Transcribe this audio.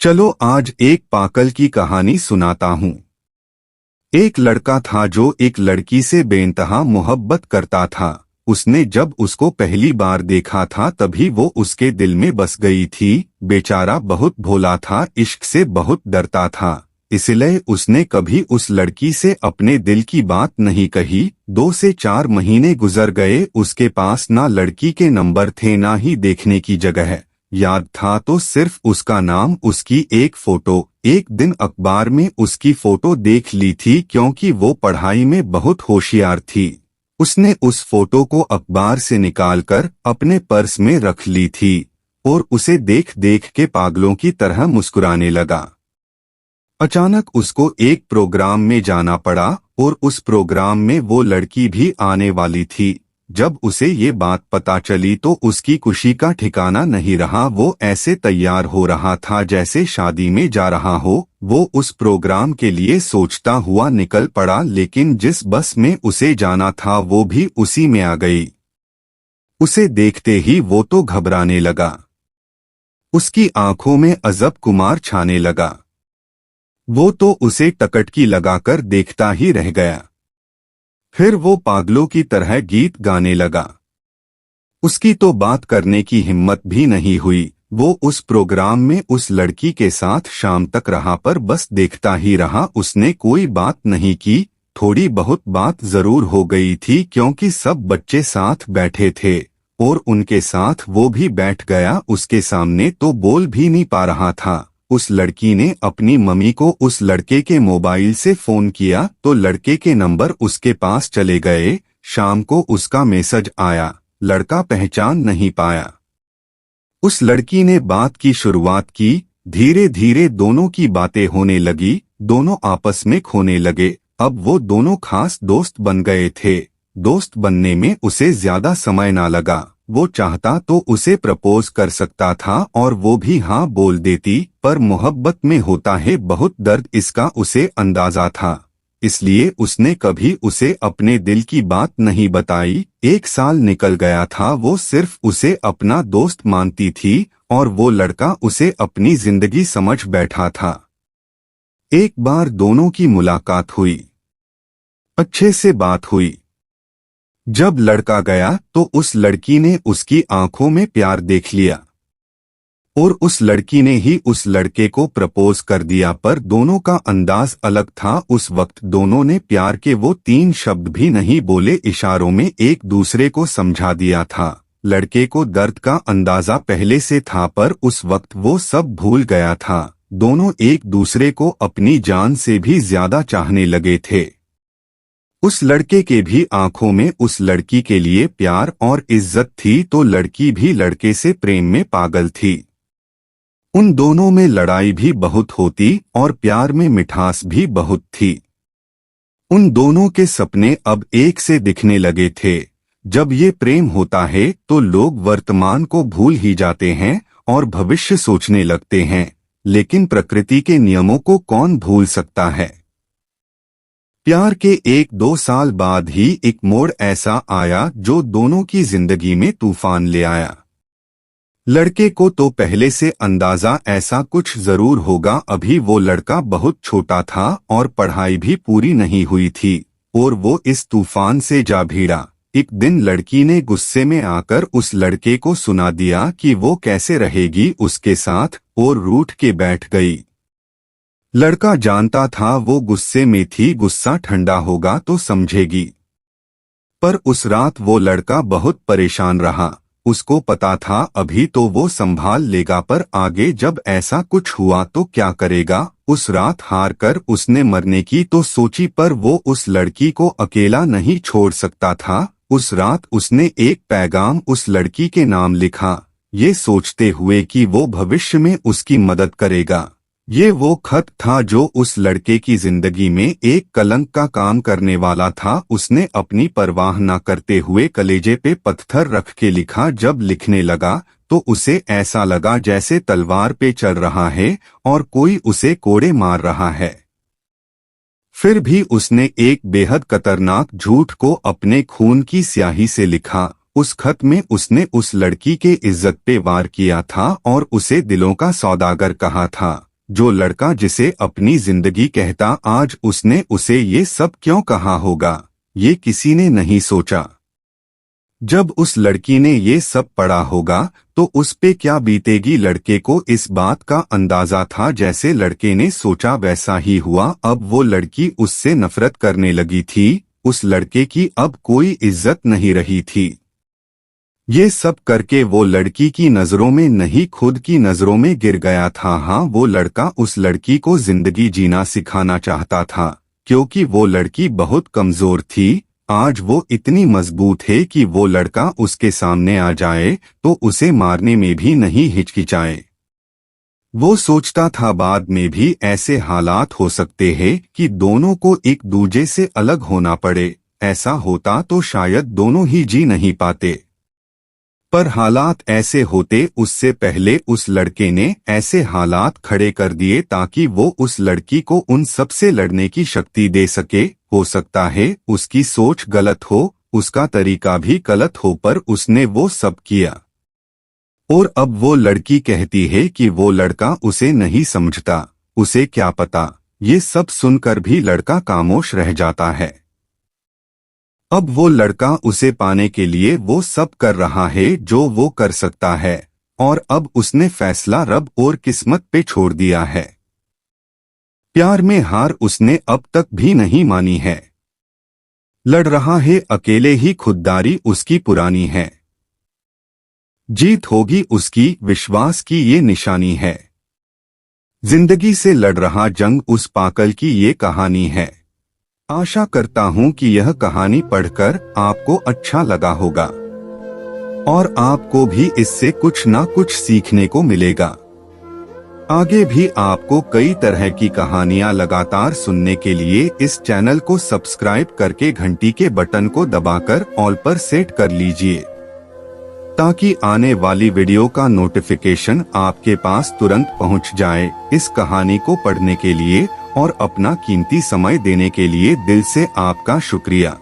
चलो आज एक पागल की कहानी सुनाता हूँ। एक लड़का था जो एक लड़की से बेइंतहा मोहब्बत करता था। उसने जब उसको पहली बार देखा था तभी वो उसके दिल में बस गई थी। बेचारा बहुत भोला था, इश्क से बहुत डरता था, इसलिए उसने कभी उस लड़की से अपने दिल की बात नहीं कही। 2 से 4 महीने गुजर गए, उसके पास ना लड़की के नंबर थे ना ही देखने की जगह। याद था तो सिर्फ उसका नाम, उसकी एक फोटो। एक दिन अखबार में उसकी फोटो देख ली थी क्योंकि वो पढ़ाई में बहुत होशियार थी। उसने उस फोटो को अखबार से निकालकर अपने पर्स में रख ली थी और उसे देख देख के पागलों की तरह मुस्कुराने लगा। अचानक उसको एक प्रोग्राम में जाना पड़ा और उस प्रोग्राम में वो लड़की भी आने वाली थी। जब उसे ये बात पता चली तो उसकी खुशी का ठिकाना नहीं रहा। वो ऐसे तैयार हो रहा था जैसे शादी में जा रहा हो। वो उस प्रोग्राम के लिए सोचता हुआ निकल पड़ा, लेकिन जिस बस में उसे जाना था वो भी उसी में आ गई। उसे देखते ही वो तो घबराने लगा। उसकी आंखों में अजब कुमार छाने लगा। वो तो उसे टकटकी लगाकर देखता ही रह गया। फिर वो पागलों की तरह गीत गाने लगा। उसकी तो बात करने की हिम्मत भी नहीं हुई। वो उस प्रोग्राम में उस लड़की के साथ शाम तक रहा, पर बस देखता ही रहा। उसने कोई बात नहीं की। थोड़ी बहुत बात जरूर हो गई थी क्योंकि सब बच्चे साथ बैठे थे और उनके साथ वो भी बैठ गया। उसके सामने तो बोल भी नहीं पा रहा था। उस लड़की ने अपनी मम्मी को उस लड़के के मोबाइल से फोन किया तो लड़के के नंबर उसके पास चले गए। शाम को उसका मैसेज आया, लड़का पहचान नहीं पाया। उस लड़की ने बात की शुरुआत की। धीरे धीरे दोनों की बातें होने लगी, दोनों आपस में खोने लगे। अब वो दोनों खास दोस्त बन गए थे। दोस्त बनने में उसे ज्यादा समय ना लगा। वो चाहता तो उसे प्रपोज कर सकता था और वो भी हाँ बोल देती, पर मोहब्बत में होता है बहुत दर्द, इसका उसे अंदाजा था। इसलिए उसने कभी उसे अपने दिल की बात नहीं बताई। 1 साल निकल गया था, वो सिर्फ उसे अपना दोस्त मानती थी और वो लड़का उसे अपनी जिंदगी समझ बैठा था। एक बार दोनों की मुलाकात हुई, अच्छे से बात हुई। जब लड़का गया तो उस लड़की ने उसकी आंखों में प्यार देख लिया और उस लड़की ने ही उस लड़के को प्रपोज कर दिया, पर दोनों का अंदाज अलग था। उस वक्त दोनों ने प्यार के वो 3 शब्द भी नहीं बोले, इशारों में एक दूसरे को समझा दिया था। लड़के को दर्द का अंदाजा पहले से था पर उस वक्त वो सब भूल गया था। दोनों एक दूसरे को अपनी जान से भी ज्यादा चाहने लगे थे। उस लड़के के भी आंखों में उस लड़की के लिए प्यार और इज्जत थी तो लड़की भी लड़के से प्रेम में पागल थी। उन दोनों में लड़ाई भी बहुत होती और प्यार में मिठास भी बहुत थी। उन दोनों के सपने अब एक से दिखने लगे थे। जब ये प्रेम होता है तो लोग वर्तमान को भूल ही जाते हैं और भविष्य सोचने लगते हैं, लेकिन प्रकृति के नियमों को कौन भूल सकता है। प्यार के 1-2 साल बाद ही एक मोड़ ऐसा आया जो दोनों की जिंदगी में तूफान ले आया। लड़के को तो पहले से अंदाजा ऐसा कुछ जरूर होगा। अभी वो लड़का बहुत छोटा था और पढ़ाई भी पूरी नहीं हुई थी और वो इस तूफान से जा भिड़ा। एक दिन लड़की ने गुस्से में आकर उस लड़के को सुना दिया कि वो कैसे रहेगी उसके साथ और रूठ के बैठ गई। लड़का जानता था वो गुस्से में थी, गुस्सा ठंडा होगा तो समझेगी, पर उस रात वो लड़का बहुत परेशान रहा। उसको पता था अभी तो वो संभाल लेगा, पर आगे जब ऐसा कुछ हुआ तो क्या करेगा। उस रात हार कर उसने मरने की तो सोची, पर वो उस लड़की को अकेला नहीं छोड़ सकता था। उस रात उसने एक पैगाम उस लड़की के नाम लिखा, ये सोचते हुए कि वो भविष्य में उसकी मदद करेगा। ये वो खत था जो उस लड़के की जिंदगी में एक कलंक का काम करने वाला था। उसने अपनी परवाह न करते हुए कलेजे पे पत्थर रख के लिखा। जब लिखने लगा तो उसे ऐसा लगा जैसे तलवार पे चल रहा है और कोई उसे कोड़े मार रहा है। फिर भी उसने एक बेहद खतरनाक झूठ को अपने खून की स्याही से लिखा। उस खत में उसने उस लड़की के इज्जत पे वार किया था और उसे दिलों का सौदागर कहा था। जो लड़का जिसे अपनी जिंदगी कहता आज उसने उसे ये सब क्यों कहा होगा, ये किसी ने नहीं सोचा। जब उस लड़की ने ये सब पढ़ा होगा तो उस पे क्या बीतेगी। लड़के को इस बात का अंदाजा था, जैसे लड़के ने सोचा वैसा ही हुआ। अब वो लड़की उससे नफरत करने लगी थी, उस लड़के की अब कोई इज्जत नहीं रही थी। ये सब करके वो लड़की की नजरों में नहीं खुद की नजरों में गिर गया था। हाँ, वो लड़का उस लड़की को जिंदगी जीना सिखाना चाहता था, क्योंकि वो लड़की बहुत कमजोर थी। आज वो इतनी मजबूत है कि वो लड़का उसके सामने आ जाए तो उसे मारने में भी नहीं हिचकिचाए। वो सोचता था बाद में भी ऐसे हालात हो सकते हैं कि दोनों को एक दूजे से अलग होना पड़े। ऐसा होता तो शायद दोनों ही जी नहीं पाते, पर हालात ऐसे होते उससे पहले उस लड़के ने ऐसे हालात खड़े कर दिए ताकि वो उस लड़की को उन सब से लड़ने की शक्ति दे सके। हो सकता है उसकी सोच गलत हो, उसका तरीका भी गलत हो, पर उसने वो सब किया। और अब वो लड़की कहती है कि वो लड़का उसे नहीं समझता। उसे क्या पता। ये सब सुनकर भी लड़का खामोश रह जाता है। अब वो लड़का उसे पाने के लिए वो सब कर रहा है जो वो कर सकता है, और अब उसने फैसला रब और किस्मत पे छोड़ दिया है। प्यार में हार उसने अब तक भी नहीं मानी है। लड़ रहा है अकेले ही, खुददारी उसकी पुरानी है। जीत होगी उसकी, विश्वास की ये निशानी है। जिंदगी से लड़ रहा जंग उस पागल की ये कहानी है। आशा करता हूं कि यह कहानी पढ़कर आपको अच्छा लगा होगा और आपको भी इससे कुछ ना कुछ सीखने को मिलेगा। आगे भी आपको कई तरह की कहानियां लगातार सुनने के लिए इस चैनल को सब्सक्राइब करके घंटी के बटन को दबाकर ऑल पर सेट कर लीजिए, ताकि आने वाली वीडियो का नोटिफिकेशन आपके पास तुरंत पहुंच जाए। इस कहानी को पढ़ने के लिए और अपना कीमती समय देने के लिए दिल से आपका शुक्रिया।